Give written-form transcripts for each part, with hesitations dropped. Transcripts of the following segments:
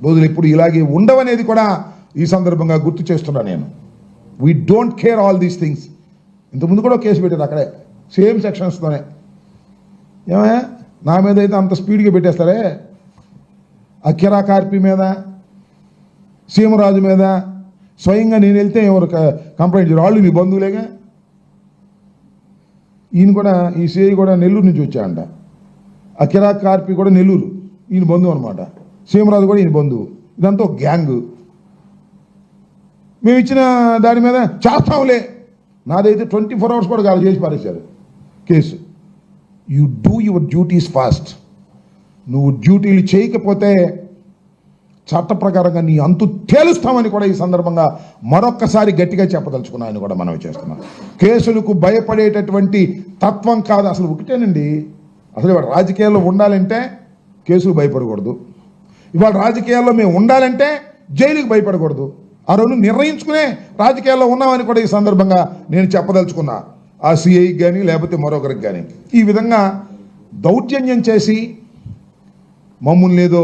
రోజులు ఇప్పుడు ఇలాగే ఉండవనేది కూడా ఈ సందర్భంగా గుర్తు చేస్తున్నా నేను. We don't care all these things. ఇంతకుముందు కూడా కేసు పెట్టారు అక్కడే, సేమ్ సెక్షన్స్తోనే. ఏమయ్యా, నా మీద అయితే అంత స్పీడ్గా పెట్టేస్తారే, అఖిరా కార్పి మీద, సీమరాజు మీద స్వయంగా నేను వెళ్తే ఎవరు కంప్లైంట్ చేయరు, వాళ్ళు మీ బంధువులేగా. ఈయన కూడా, ఈ సిఐ కూడా నెల్లూరు నుంచి వచ్చాడంట. అఖిరా కార్పి కూడా నెల్లూరు, ఈయన బంధువు అనమాట. సీమరాజు కూడా ఈయన బంధువు. ఇదంతా ఒక గ్యాంగు. మేము ఇచ్చిన దాని మీద చేస్తాంలే, నాదైతే 24 hours కూడా కాదు, చేసి పారేశారు case. You do your duties fast. నువ్వు డ్యూటీలు చేయకపోతే చట్ట ప్రకారంగా నీ అంతు తేలుస్తామని కూడా ఈ సందర్భంగా మరొక్కసారి గట్టిగా చెప్పదలుచుకున్నాను కూడా మనం చేస్తున్నాం. కేసులకు భయపడేటటువంటి తత్వం కాదు అసలు. ఒకటేనండి, అసలు ఇవాళ రాజకీయాల్లో ఉండాలంటే కేసులు భయపడకూడదు. ఇవాళ రాజకీయాల్లో మేము ఉండాలంటే జైలుకి భయపడకూడదు. ఆ రెండు నిర్ణయించుకునే రాజకీయాల్లో ఉన్నామని కూడా ఈ సందర్భంగా నేను చెప్పదలుచుకున్నా. ఆ సిఐకి కానీ లేకపోతే మరొకరికి కానీ ఈ విధంగా దౌర్జన్యం చేసి మమ్మల్ని ఏదో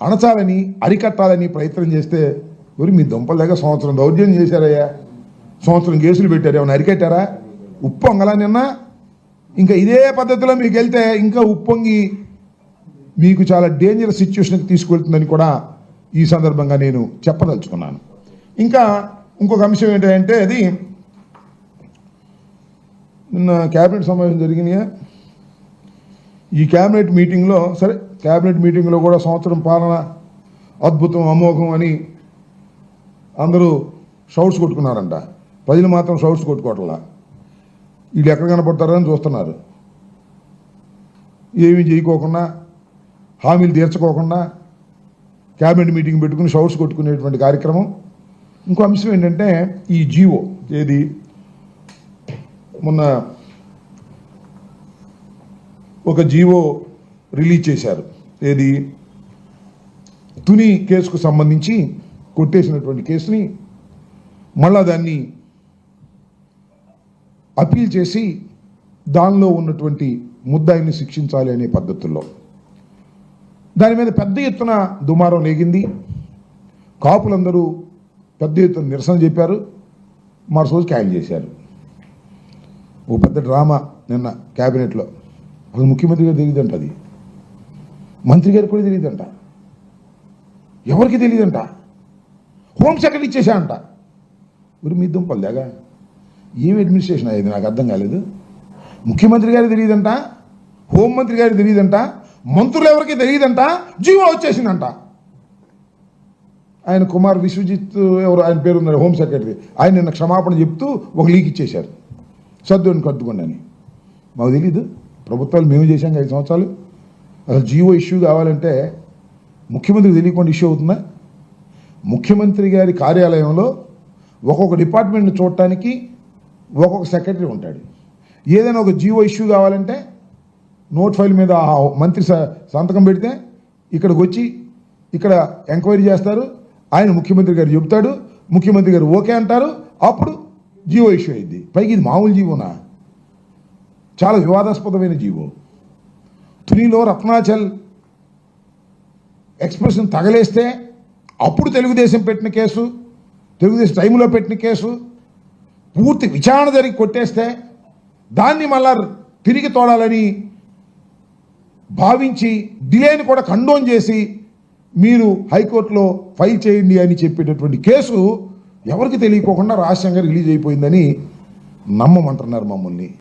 అణచాలని, అరికట్టాలని ప్రయత్నం చేస్తే, మరి మీ దుంపల దగ్గర సంవత్సరం దౌర్జన్యం చేశారయ్యా, సంవత్సరం కేసులు పెట్టారు, ఏమైనా అరికట్టారా? ఉప్పొంగలా నిన్న. ఇంకా ఇదే పద్ధతిలో మీకు వెళ్తే ఇంకా ఉప్పొంగి మీకు చాలా డేంజరస్ సిచ్యువేషన్కి తీసుకెళ్తుందని కూడా ఈ సందర్భంగా నేను చెప్పదలుచుకున్నాను. ఇంకా ఇంకొక అంశం ఏంటంటే, అది నిన్న క్యాబినెట్ సమావేశం జరిగినాయా. ఈ క్యాబినెట్ మీటింగ్లో, సరే క్యాబినెట్ మీటింగ్లో కూడా సంవత్సరం పాలన అద్భుతం, అమోఘం అని అందరూ షౌట్స్ కొట్టుకున్నారంట. ప్రజలు మాత్రం షౌట్స్ కొట్టుకోవట్లా. వీళ్ళు ఎక్కడ కనపడతారని చూస్తున్నారు. ఏమీ చేయకోకుండా, హామీలు తీర్చుకోకుండా క్యాబినెట్ మీటింగ్ పెట్టుకుని షౌట్స్ కొట్టుకునేటువంటి కార్యక్రమం. ఇంకో అంశం ఏంటంటే, ఈ జీవో ఏది మొన్న ఒక జీవో రిలీజ్ చేశారు. ఏది తుని కేసుకు సంబంధించి కొట్టేసినటువంటి కేసుని మళ్ళా దాన్ని అపీల్ చేసి దానిలో ఉన్నటువంటి ముద్దాయిని శిక్షించాలి అనే పద్ధతుల్లో దాని మీద పెద్ద ఎత్తున దుమారం లేగింది. కాపులందరూ పెద్ద ఎత్తున నిరసన చెప్పారు, మరోజు క్యాన్సిల్ చేశారు. ఓ పెద్ద డ్రామా నిన్న క్యాబినెట్లో. అసలు ముఖ్యమంత్రి గారు తెలియదంట, అది మంత్రి గారికి కూడా తెలియదంట, ఎవరికి తెలియదంట. Home secretary ఇచ్చేసాడంట. మరి మీ దుంపలు లేగా ఏమి అడ్మినిస్ట్రేషన్ అయ్యేది నాకు అర్థం కాలేదు. ముఖ్యమంత్రి గారికి తెలియదంట, హోంమంత్రి గారికి తెలియదంట, మంత్రులు ఎవరికి తెలియదంట, జీవో వచ్చేసిందంట. ఆయన కుమార్ విశ్వజిత్ ఎవరు ఆయన పేరు ఉన్నారు, హోమ్ సెక్రటరీ, ఆయన నిన్న క్షమాపణ చెప్తూ ఒక లీక్ ఇచ్చేశారు, సర్దుని కద్దుకోండి అని. మాకు తెలీదు, ప్రభుత్వాలు మేము చేశాం 5 సంవత్సరాలు. అసలు జీవో ఇష్యూ కావాలంటే ముఖ్యమంత్రికి తెలియకుండా ఇష్యూ అవుతుందా? ముఖ్యమంత్రి గారి కార్యాలయంలో ఒక్కొక్క డిపార్ట్మెంట్ని చూడటానికి ఒక్కొక్క సెక్రటరీ ఉంటాడు. ఏదైనా ఒక జీవో ఇష్యూ కావాలంటే నోట్ ఫైల్ మీద మంత్రి సంతకం పెడితే ఇక్కడికి వచ్చి ఇక్కడ ఎంక్వైరీ చేస్తారు, ఆయన ముఖ్యమంత్రి గారు చెబుతాడు, ముఖ్యమంత్రి గారు ఓకే అంటారు, అప్పుడు జీవో ఇష్యూ అయింది. పైకి ఇది మామూలు జీవోనా? చాలా వివాదాస్పదమైన జీవో. తునిలో రత్నాచల్ ఎక్స్ప్రెషన్ తగలేస్తే అప్పుడు తెలుగుదేశం పెట్టిన కేసు, తెలుగుదేశం టైంలో పెట్టిన కేసు, పూర్తి విచారణ జరిగి కొట్టేస్తే దాన్ని మళ్ళా తిరిగి తోడాలని భావించి డిలేని కూడా కండోన్ చేసి మీరు హైకోర్టులో ఫైల్ చేయండి అని చెప్పేటటువంటి కేసు ఎవరికి తెలియకోకుండా రహస్యంగా రిలీజ్ అయిపోయిందని నమ్మమంటున్నారు మమ్మల్ని.